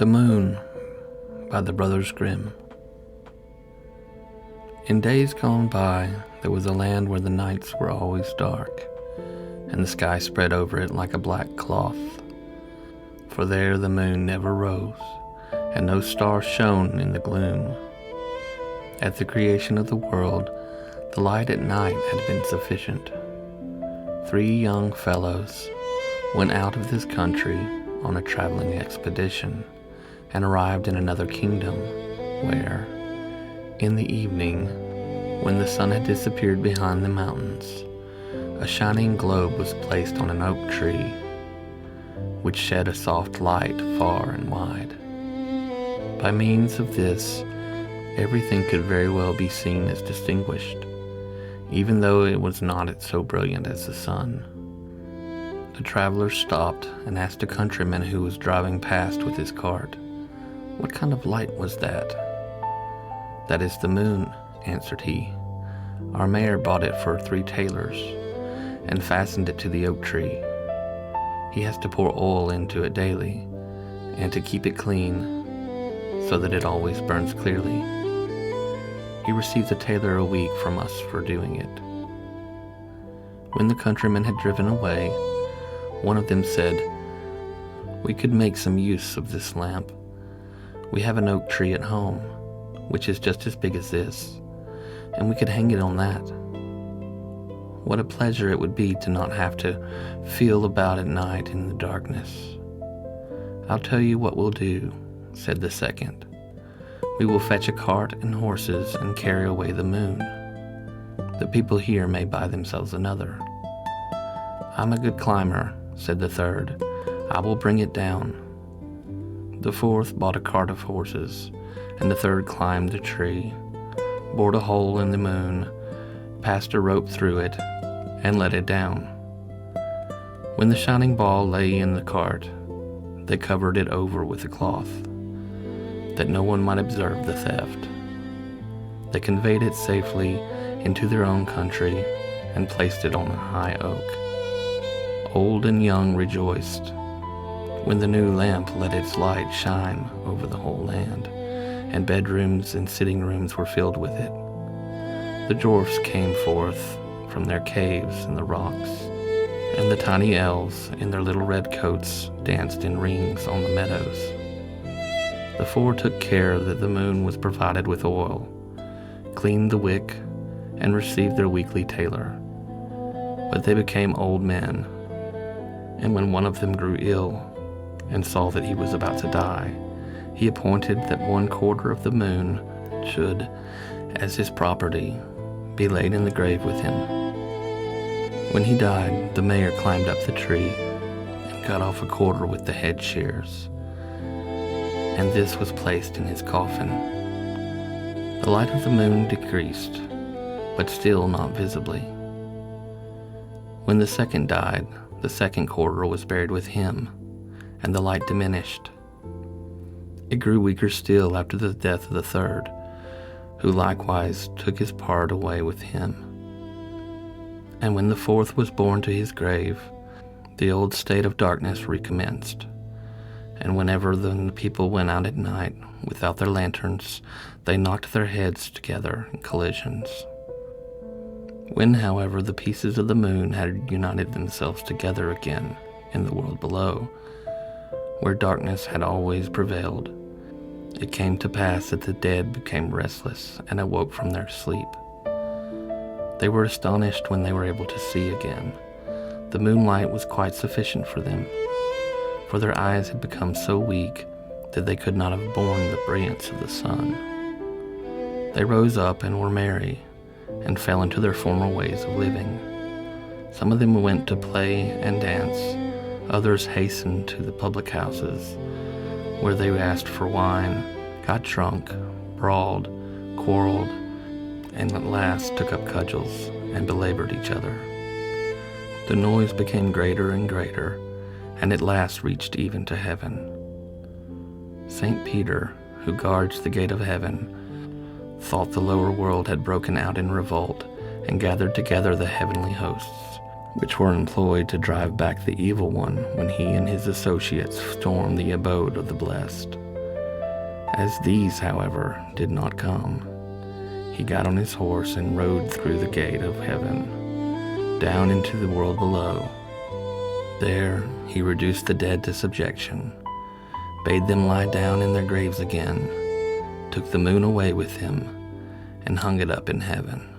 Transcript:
The Moon by the Brothers Grimm. In days gone by, there was a land where the nights were always dark, and the sky spread over it like a black cloth. For there the moon never rose, and no star shone in the gloom. At the creation of the world, the light at night had been sufficient. 3 young fellows went out of this country on a traveling expedition, and arrived in another kingdom where, in the evening, when the sun had disappeared behind the mountains, a shining globe was placed on an oak tree, which shed a soft light far and wide. By means of this, everything could very well be seen as distinguished, even though it was not so brilliant as the sun. The traveler stopped and asked a countryman who was driving past with his cart, "What kind of light was that?" "That is the moon," answered he. "Our mayor bought it for 3 tailors and fastened it to the oak tree. He has to pour oil into it daily and to keep it clean so that it always burns clearly. He receives a tailor a week from us for doing it." When the countryman had driven away, one of them said, "We could make some use of this lamp. We have an oak tree at home, which is just as big as this, and we could hang it on that. What a pleasure it would be to not have to feel about at night in the darkness." "I'll tell you what we'll do," said the second. "We will fetch a cart and horses and carry away the moon. The people here may buy themselves another." "I'm a good climber," said the third. "I will bring it down." The fourth bought a cart of horses, and the third climbed the tree, bored a hole in the moon, passed a rope through it, and let it down. When the shining ball lay in the cart, they covered it over with a cloth, that no one might observe the theft. They conveyed it safely into their own country and placed it on a high oak. Old and young rejoiced when the new lamp let its light shine over the whole land, and bedrooms and sitting rooms were filled with it. The dwarfs came forth from their caves in the rocks, and the tiny elves in their little red coats danced in rings on the meadows. The 4 took care that the moon was provided with oil, cleaned the wick, and received their weekly tailor. But they became old men, and when one of them grew ill and saw that he was about to die, he appointed that 1/4 of the moon should, as his property, be laid in the grave with him. When he died, the mayor climbed up the tree and cut off 1/4 with the head shears, and this was placed in his coffin. The light of the moon decreased, but still not visibly. When the second died, the 2/4 was buried with him, and the light diminished. It grew weaker still after the death of the third, who likewise took his part away with him. And when the 4th was borne to his grave, the old state of darkness recommenced. And whenever the people went out at night without their lanterns, they knocked their heads together in collisions. When, however, the pieces of the moon had united themselves together again in the world below, where darkness had always prevailed, it came to pass that the dead became restless and awoke from their sleep. They were astonished when they were able to see again. The moonlight was quite sufficient for them, for their eyes had become so weak that they could not have borne the brilliance of the sun. They rose up and were merry, and fell into their former ways of living. Some of them went to play and dance. Others hastened to the public houses, where they asked for wine, got drunk, brawled, quarreled, and at last took up cudgels and belabored each other. The noise became greater and greater, and at last reached even to heaven. St. Peter, who guards the gate of heaven, thought the lower world had broken out in revolt and gathered together the heavenly hosts, which were employed to drive back the evil one when he and his associates stormed the abode of the blessed. As these, however, did not come, he got on his horse and rode through the gate of heaven, down into the world below. There he reduced the dead to subjection, bade them lie down in their graves again, took the moon away with him, and hung it up in heaven.